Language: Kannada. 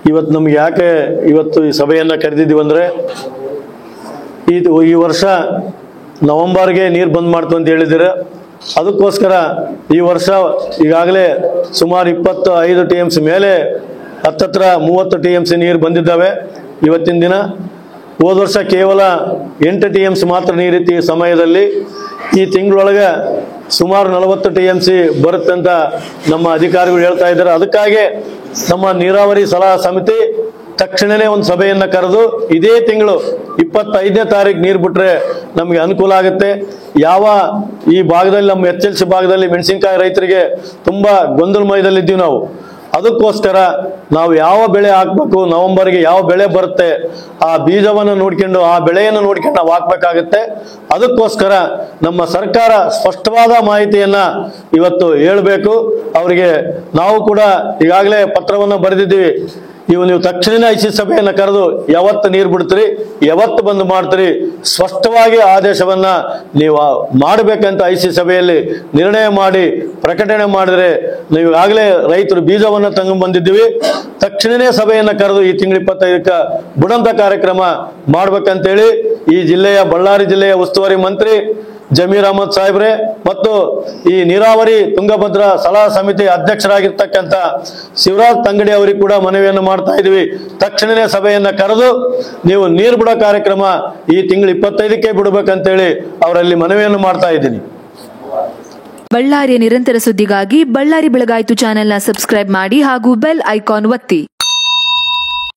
ಇವತ್ತು ನಮ್ಗೆ ಯಾಕೆ ಇವತ್ತು ಈ ಸಭೆಯನ್ನ ಕರೆದಿದ್ದೀವಿ ಅಂದ್ರೆ ಈ ವರ್ಷ ನವೆಂಬರ್ಗೆ ನೀರು ಬಂದ್ ಮಾಡ್ತು ಅಂತ ಹೇಳಿದ್ದೀರ. ಅದಕ್ಕೋಸ್ಕರ ಈ ವರ್ಷ ಈಗಾಗಲೇ ಸುಮಾರು 25 TMC ಮೇಲೆ ಹತ್ತತ್ರ 30 TMC ನೀರು ಬಂದಿದ್ದಾವೆ ಇವತ್ತಿನ ದಿನ. ಹೋದ ವರ್ಷ ಕೇವಲ 8 TMC ಮಾತ್ರ ನೀರಿತ್ತು. ಈ ಸಮಯದಲ್ಲಿ ಈ ತಿಂಗಳೊಳಗೆ ಸುಮಾರು 40 TMC ಬರುತ್ತೆ ಅಂತ ನಮ್ಮ ಅಧಿಕಾರಿಗಳು ಹೇಳ್ತಾ ಇದ್ದಾರೆ. ಅದಕ್ಕಾಗಿ ನಮ್ಮ ನೀರಾವರಿ ಸಲಹಾ ಸಮಿತಿ ತಕ್ಷಣನೇ ಒಂದು ಸಭೆಯನ್ನ ಕರೆದು ಇದೇ ತಿಂಗಳು 25ನೇ ತಾರೀಕು ನೀರು ಬಿಟ್ರೆ ನಮಗೆ ಅನುಕೂಲ ಆಗುತ್ತೆ. ಯಾವ ಈ ಭಾಗದಲ್ಲಿ ನಮ್ಮ HLC ಭಾಗದಲ್ಲಿ ಮೆಣಸಿನಕಾಯಿ ರೈತರಿಗೆ ತುಂಬಾ ಗೊಂದಲಮಯದಲ್ಲಿದ್ದೀವಿ ನಾವು. ಅದಕ್ಕೋಸ್ಕರ ನಾವು ಯಾವ ಬೆಳೆ ಹಾಕ್ಬೇಕು, ನವೆಂಬರ್ಗೆ ಯಾವ ಬೆಳೆ ಬರುತ್ತೆ ಆ ಬೀಜವನ್ನು ನೋಡ್ಕೊಂಡು ಆ ಬೆಳೆಯನ್ನು ನೋಡ್ಕೊಂಡು ನಾವು ಹಾಕ್ಬೇಕಾಗತ್ತೆ. ಅದಕ್ಕೋಸ್ಕರ ನಮ್ಮ ಸರ್ಕಾರ ಸ್ಪಷ್ಟವಾದ ಮಾಹಿತಿಯನ್ನ ಇವತ್ತು ಹೇಳಬೇಕು ಅವರಿಗೆ. ನಾವು ಕೂಡ ಈಗಾಗಲೇ ಪತ್ರವನ್ನು ಬರೆದಿದ್ದೀವಿ. ನೀವು ತಕ್ಷಣ IC ಸಭೆಯನ್ನ ಕರೆದು ಯಾವತ್ತು ನೀರು ಬಿಡ್ತೀರಿ, ಯಾವತ್ತು ಬಂದ್ ಮಾಡ್ತೀರಿ, ಸ್ಪಷ್ಟವಾಗಿ ಆದೇಶವನ್ನ ನೀವು ಮಾಡಬೇಕಂತ IC ಸಭೆಯಲ್ಲಿ ನಿರ್ಣಯ ಮಾಡಿ ಪ್ರಕಟಣೆ ಮಾಡಿದ್ರೆ, ನೀವು ಈಗಾಗಲೇ ರೈತರು ಬೀಜವನ್ನ ತಗೊಂಡು ಬಂದಿದ್ದೀವಿ. ತಕ್ಷಣನೇ ಸಭೆಯನ್ನ ಕರೆದು ಈ ತಿಂಗಳ 25ಕ್ಕೆ ಬಿಡಂತ ಕಾರ್ಯಕ್ರಮ ಮಾಡ್ಬೇಕಂತೇಳಿ ಈ ಜಿಲ್ಲೆಯ ಬಳ್ಳಾರಿ ಜಿಲ್ಲೆಯ ಉಸ್ತುವಾರಿ ಮಂತ್ರಿ ಜಮೀರ್ ಅಹಮದ್ ಸಾಹೇಬ್ರೆ ಮತ್ತು ಈ ನೀರಾವರಿ ತುಂಗಭದ್ರಾ ಸಲಹಾ ಸಮಿತಿ ಅಧ್ಯಕ್ಷರಾಗಿರ್ತಕ್ಕಂಥ ಶಿವರಾಜ್ ತಂಗಡಿ ಅವರಿಗೆ ಕೂಡ ಮನವಿಯನ್ನು ಮಾಡ್ತಾ ಇದೀವಿ. ತಕ್ಷಣನೇ ಸಭೆಯನ್ನ ಕರೆದು ನೀವು ನೀರು ಬಿಡೋ ಕಾರ್ಯಕ್ರಮ ಈ ತಿಂಗಳ 25ಕ್ಕೆ ಬಿಡಬೇಕಂತೇಳಿ ಅವರಲ್ಲಿ ಮನವಿಯನ್ನು ಮಾಡ್ತಾ ಇದ್ದೀನಿ. ಬಳ್ಳಾರಿಯ ನಿರಂತರ ಸುದ್ದಿಗಾಗಿ ಬಳ್ಳಾರಿ ಬೆಳಗಾಯಿತು ಚಾನೆಲ್ನ ಸಬ್ಸ್ಕ್ರೈಬ್ ಮಾಡಿ ಹಾಗೂ ಬೆಲ್ ಐಕಾನ್ ಒತ್ತಿ.